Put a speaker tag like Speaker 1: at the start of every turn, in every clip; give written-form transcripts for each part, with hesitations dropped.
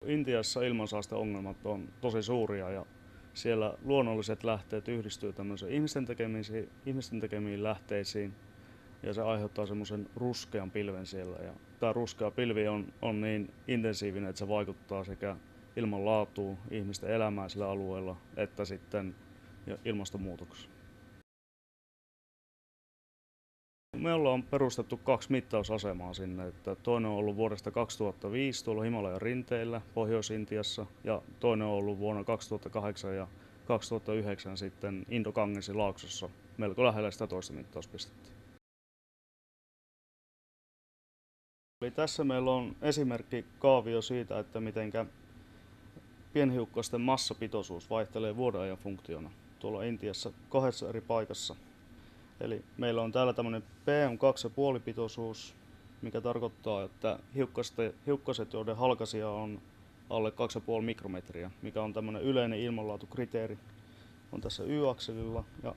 Speaker 1: Intiassa ilmansaasteongelmat on tosi suuria ja siellä luonnolliset lähteet yhdistyy tämmöisiin ihmisten tekemiin lähteisiin ja se aiheuttaa semmoisen ruskean pilven siellä. Ja tämä ruskea pilvi on niin intensiivinen, että se vaikuttaa sekä ilman laatuun, ihmisten elämään sillä alueella, että sitten ilmastonmuutoksessa. Me ollaan perustettu 2 mittausasemaa sinne. Että toinen on ollut vuodesta 2005 tuolla Himalajan rinteillä Pohjois-Intiassa ja toinen on ollut vuonna 2008 ja 2009 sitten Indo-Gangesin laaksossa melko lähellä sitä toista mittauspistettä. Eli tässä meillä on esimerkki kaavio siitä, että mitenkä pienhiukkasten massapitoisuus vaihtelee vuodenajan funktiona tuolla Intiassa 2 eri paikassa. Eli meillä on täällä tämmöinen PM2,5 pitoisuus, mikä tarkoittaa, että hiukkaset, joiden halkaisija on alle 2,5 mikrometriä, mikä on tämmöinen yleinen ilmanlaatukriteeri, on tässä Y-akselilla ja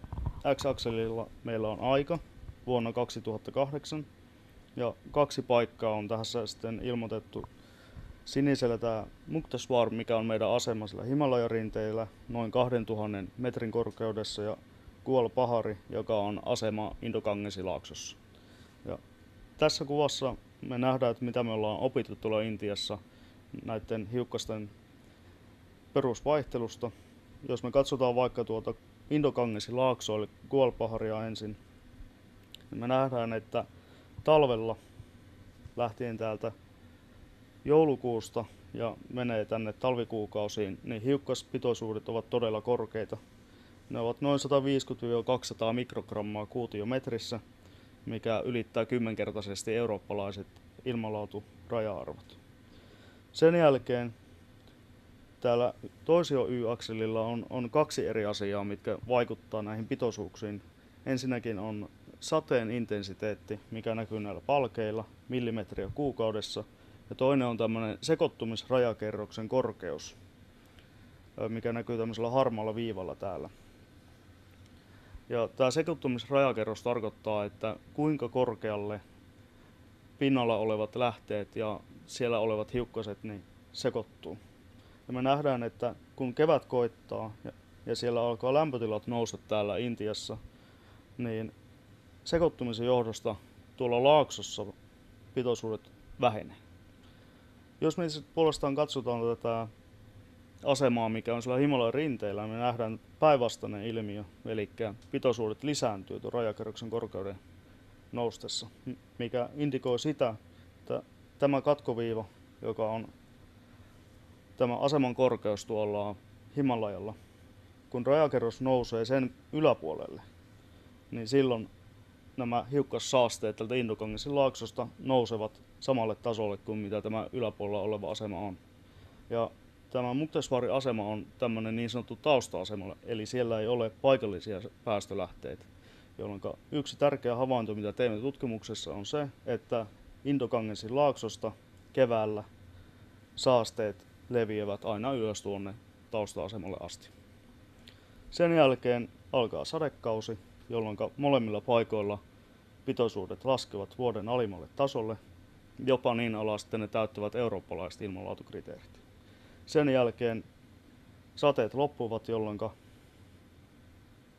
Speaker 1: X-akselilla meillä on aika vuonna 2008 ja 2 paikkaa on tässä sitten ilmoitettu. Sinisellä tämä Mukteswar, mikä on meidän asema sillä Himalajan rinteillä noin 2000 metrin korkeudessa ja Kuol Pahari, joka on asema Indo-Gangesin laaksossa. Ja tässä kuvassa me nähdään, että mitä me ollaan opittu tuolla Intiassa näiden hiukkasten perusvaihtelusta. Jos me katsotaan vaikka tuota Indo-Gangesin laaksoa, eli Kuol Paharia ensin, niin me nähdään, että talvella lähtien täältä joulukuusta ja menee tänne talvikuukausiin, niin hiukkaspitoisuudet ovat todella korkeita. Ne ovat noin 150-200 mikrogrammaa kuutiometrissä, mikä ylittää 10-kertaisesti eurooppalaiset ilmanlaaturaja-arvot. Sen jälkeen täällä toisio Y-akselilla on 2 eri asiaa, mitkä vaikuttaa näihin pitoisuuksiin. Ensinnäkin on sateen intensiteetti, mikä näkyy näillä palkeilla, millimetriä kuukaudessa. Ja toinen on tämmöinen sekoittumisrajakerroksen korkeus, mikä näkyy tämmöisellä harmaalla viivalla täällä. Ja tämä sekoittumisrajakerros tarkoittaa, että kuinka korkealle pinnalla olevat lähteet ja siellä olevat hiukkaset niin sekoittuu. Ja me nähdään, että kun kevät koittaa ja siellä alkaa lämpötilat nousta täällä Intiassa, niin sekoittumisen johdosta tuolla laaksossa pitoisuudet vähenee. Jos me puolestaan katsotaan tätä asemaa, mikä on siellä Himalajan rinteillä, me nähdään päinvastainen ilmiö, eli pitoisuudet lisääntyy tuon rajakerroksen korkeuden noustessa, mikä indikoi sitä, että tämä katkoviiva, joka on tämä aseman korkeus tuolla Himalajalla, kun rajakerros nousee sen yläpuolelle, niin silloin nämä hiukkassaasteet tältä Indo-Gangesin laaksosta nousevat samalle tasolle kuin mitä tämä yläpuolella oleva asema on. Ja tämä Mukteswarin asema on tämmöinen niin sanottu tausta-asema, eli siellä ei ole paikallisia päästölähteitä. Jolloin yksi tärkeä havainto, mitä teimme tutkimuksessa, on se, että Indo-Gangesin laaksosta keväällä saasteet leviävät aina ylös tuonne tausta-asemalle asti. Sen jälkeen alkaa sadekausi, jolloin molemmilla paikoilla pitoisuudet laskevat vuoden alimmalle tasolle, jopa niin alas, että ne täyttävät eurooppalaiset ilmanlaatukriteerit. Sen jälkeen sateet loppuvat, jolloin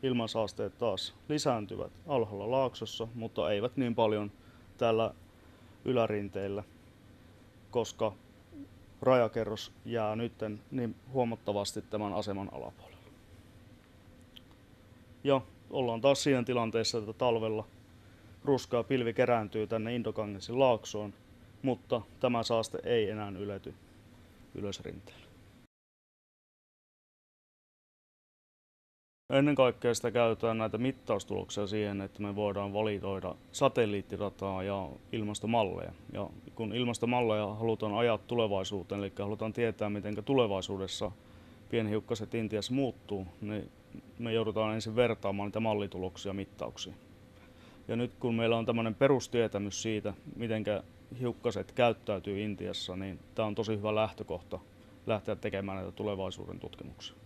Speaker 1: ilmansaasteet taas lisääntyvät alhaalla laaksossa, mutta eivät niin paljon täällä ylärinteillä, koska rajakerros jää nyt niin huomattavasti tämän aseman alapuolella. Ja ollaan taas siinä tilanteessa, että talvella ruskea pilvi kerääntyy tänne Indo-Gangesin laaksoon, mutta tämä saaste ei enää ylety ylösrinteelle. Ennen kaikkea sitä käytetään näitä mittaustuloksia siihen, että me voidaan valitoida satelliittirataa ja ilmastomalleja. Ja kun ilmastomalleja halutaan ajaa tulevaisuuteen, eli halutaan tietää, miten tulevaisuudessa pienhiukkaset Intiassa muuttuu, niin me joudutaan ensin vertaamaan niitä mallituloksia mittauksiin. Ja nyt kun meillä on tämmöinen perustietämys siitä, miten hiukkaset käyttäytyy Intiassa, niin tämä on tosi hyvä lähtökohta lähteä tekemään näitä tulevaisuuden tutkimuksia.